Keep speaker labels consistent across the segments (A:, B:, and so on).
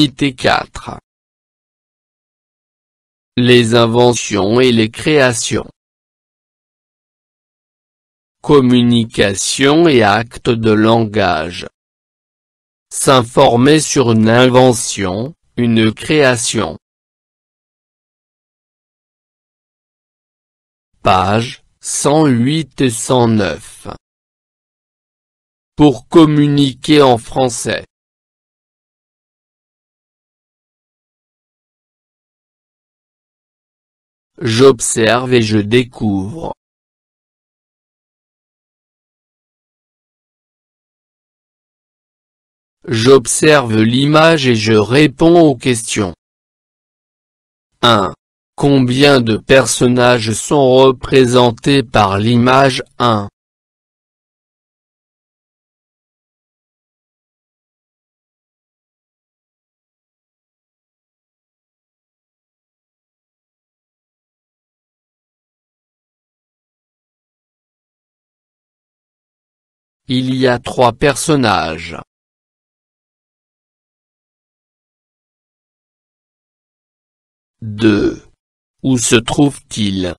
A: Unité 4. Les inventions et les créations. Communication et acte de langage. S'informer sur une invention, une création. Pages 108 et 109. Pour communiquer en français. J'observe et je découvre. J'observe l'image et je réponds aux questions. 1. Combien de personnages sont représentés par l'image 1? Il y a 3 personnages. Deux. Où se trouve-t-il?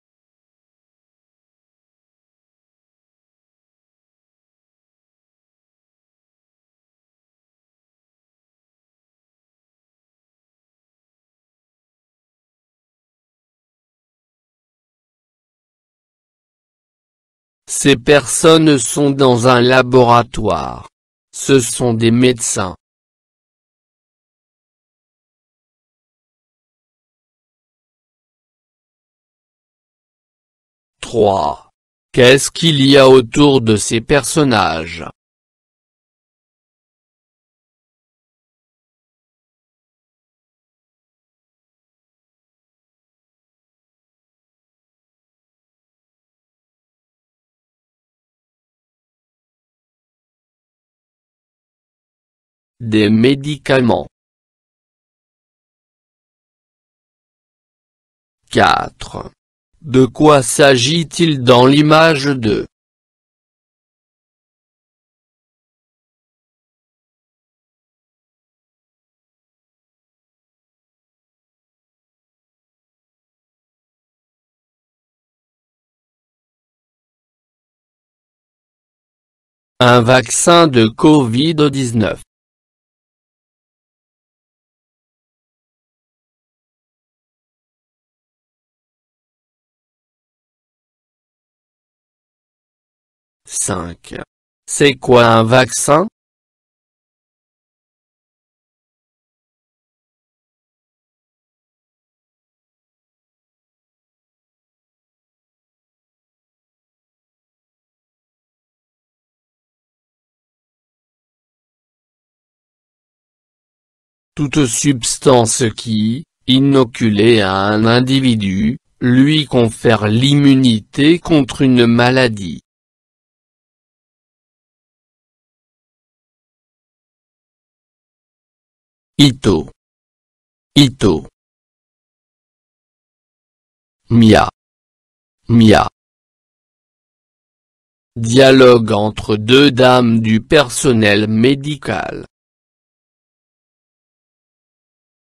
A: Ces personnes sont dans un laboratoire. Ce sont des médecins. 3. Qu'est-ce qu'il y a autour de ces personnages? Des médicaments. 4. De quoi s'agit-il dans l'image 2? Un vaccin de Covid-19. 5. C'est quoi un vaccin? Toute substance qui, inoculée à un individu, lui confère l'immunité contre une maladie. Ito. Ito. Mia. Mia. Dialogue entre deux dames du personnel médical.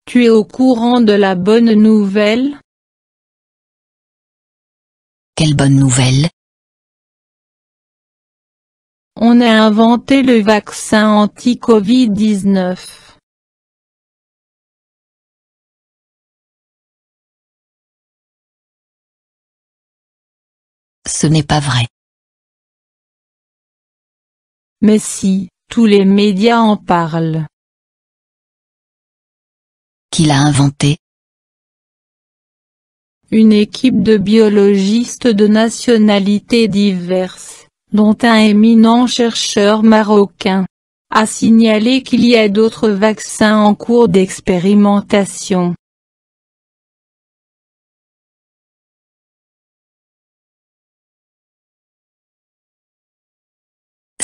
B: Tu es au courant de la bonne nouvelle?
C: Quelle bonne nouvelle?
B: On a inventé le vaccin anti-Covid-19.
C: Ce n'est pas vrai.
B: Mais si, tous les médias en parlent.
C: Qui l'a inventé?
B: Une équipe de biologistes de nationalités diverses, dont un éminent chercheur marocain, a signalé qu'il y a d'autres vaccins en cours d'expérimentation.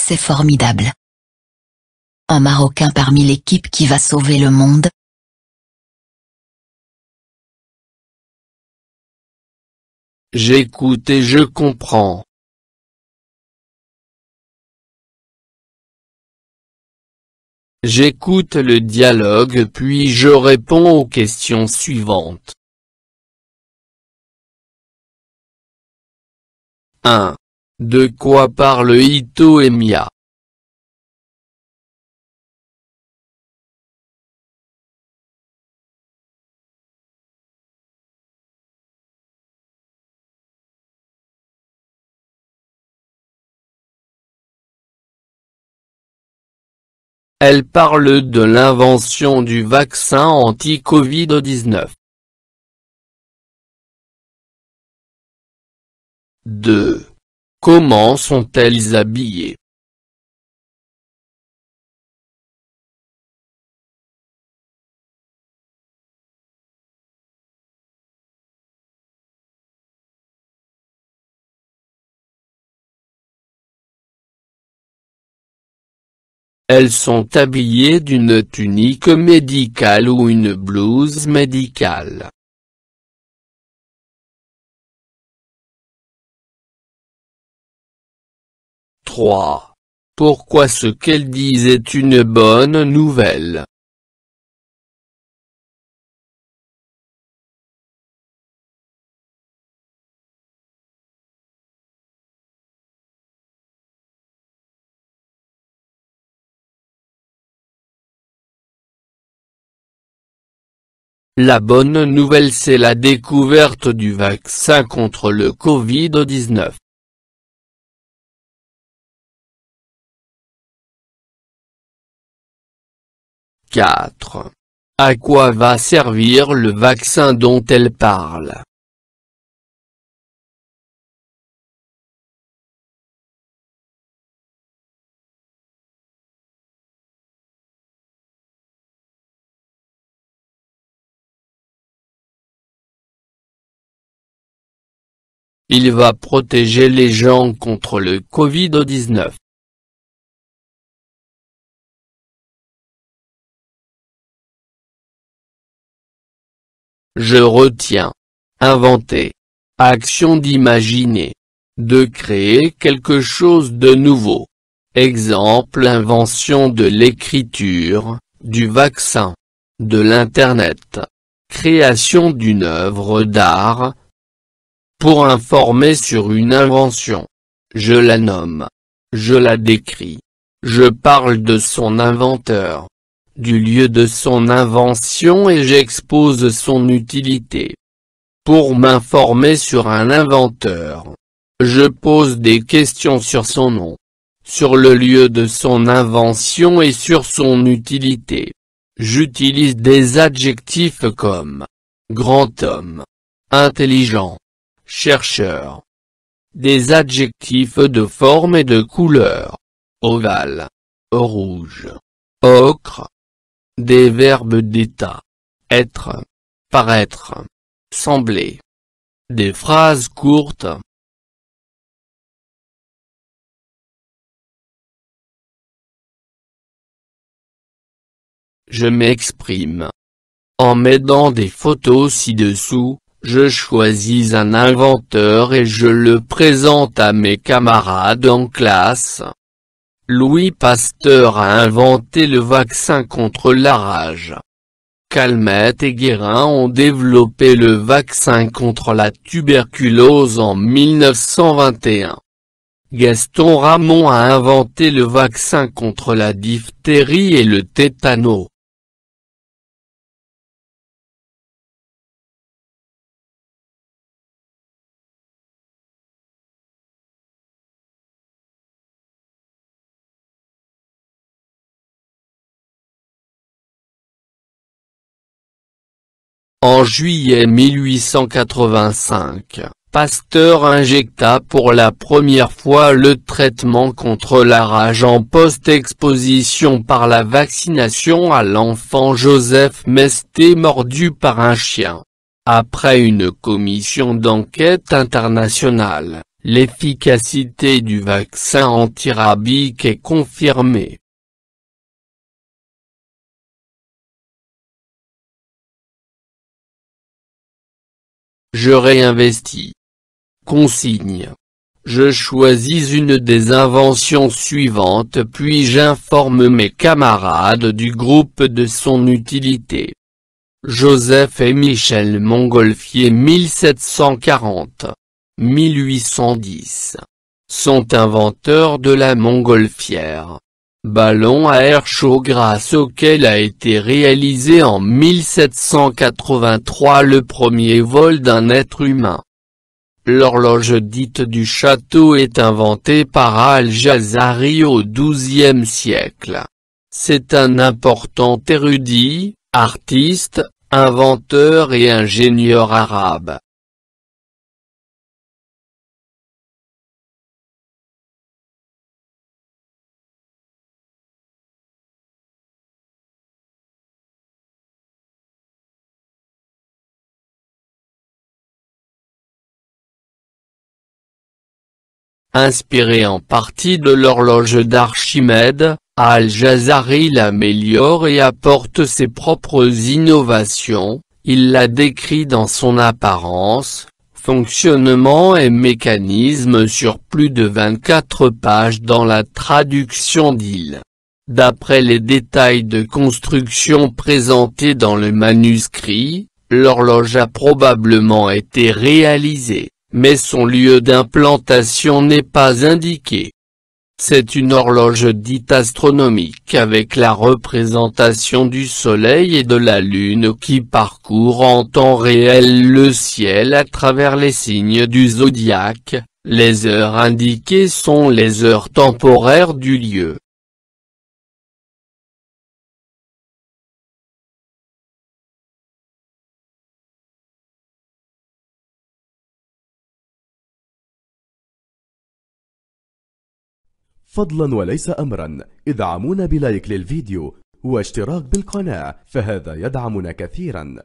C: C'est formidable. Un Marocain parmi l'équipe qui va sauver le monde?
A: J'écoute et je comprends. J'écoute le dialogue puis je réponds aux questions suivantes. 1. De quoi parle Ito et Mia? Elle parle de l'invention du vaccin anti-Covid-19. 2. Comment sont-elles habillées? Elles sont habillées d'une tunique médicale ou une blouse médicale. 3. Pourquoi ce qu'elles disent est une bonne nouvelle? La bonne nouvelle, c'est la découverte du vaccin contre le Covid-19. 4. À quoi va servir le vaccin dont elle parle? Il va protéger les gens contre le Covid-19. Je retiens. Inventer. Action d'imaginer. De créer quelque chose de nouveau. Exemple: invention de l'écriture, du vaccin, de l'Internet. Création d'une œuvre d'art. Pour informer sur une invention. Je la nomme. Je la décris. Je parle de son inventeur. Du lieu de son invention et j'expose son utilité. Pour m'informer sur un inventeur. Je pose des questions sur son nom. Sur le lieu de son invention et sur son utilité. J'utilise des adjectifs comme grand homme, intelligent, chercheur. Des adjectifs de forme et de couleur. Ovale, rouge, ocre. Des verbes d'état. Être, paraître, sembler. Des phrases courtes. Je m'exprime. En m'aidant des photos ci-dessous, je choisis un inventeur et je le présente à mes camarades en classe. Louis Pasteur a inventé le vaccin contre la rage. Calmette et Guérin ont développé le vaccin contre la tuberculose en 1921. Gaston Ramon a inventé le vaccin contre la diphtérie et le tétano. En juillet 1885, Pasteur injecta pour la première fois le traitement contre la rage en post-exposition par la vaccination à l'enfant Joseph Mesté mordu par un chien. Après une commission d'enquête internationale, l'efficacité du vaccin antirabique est confirmée. Je réinvestis. Consigne. Je choisis une des inventions suivantes puis j'informe mes camarades du groupe de son utilité. Joseph et Michel Montgolfier 1740-1810 sont inventeurs de la montgolfière, ballon à air chaud grâce auquel a été réalisé en 1783 le premier vol d'un être humain. L'horloge dite du château est inventée par Al-Jazari au XIIe siècle. C'est un important érudit, artiste, inventeur et ingénieur arabe. Inspiré en partie de l'horloge d'Archimède, Al-Jazari l'améliore et apporte ses propres innovations. Il la décrit dans son apparence, fonctionnement et mécanisme sur plus de 24 pages dans la traduction d'Il. D'après les détails de construction présentés dans le manuscrit, l'horloge a probablement été réalisée, mais son lieu d'implantation n'est pas indiqué. C'est une horloge dite astronomique avec la représentation du Soleil et de la Lune qui parcourt en temps réel le ciel à travers les signes du zodiaque. Les heures indiquées sont les heures temporaires du lieu.
D: فضلا وليس أمرا ادعمونا بلايك للفيديو واشتراك بالقناة، فهذا يدعمنا كثيرا.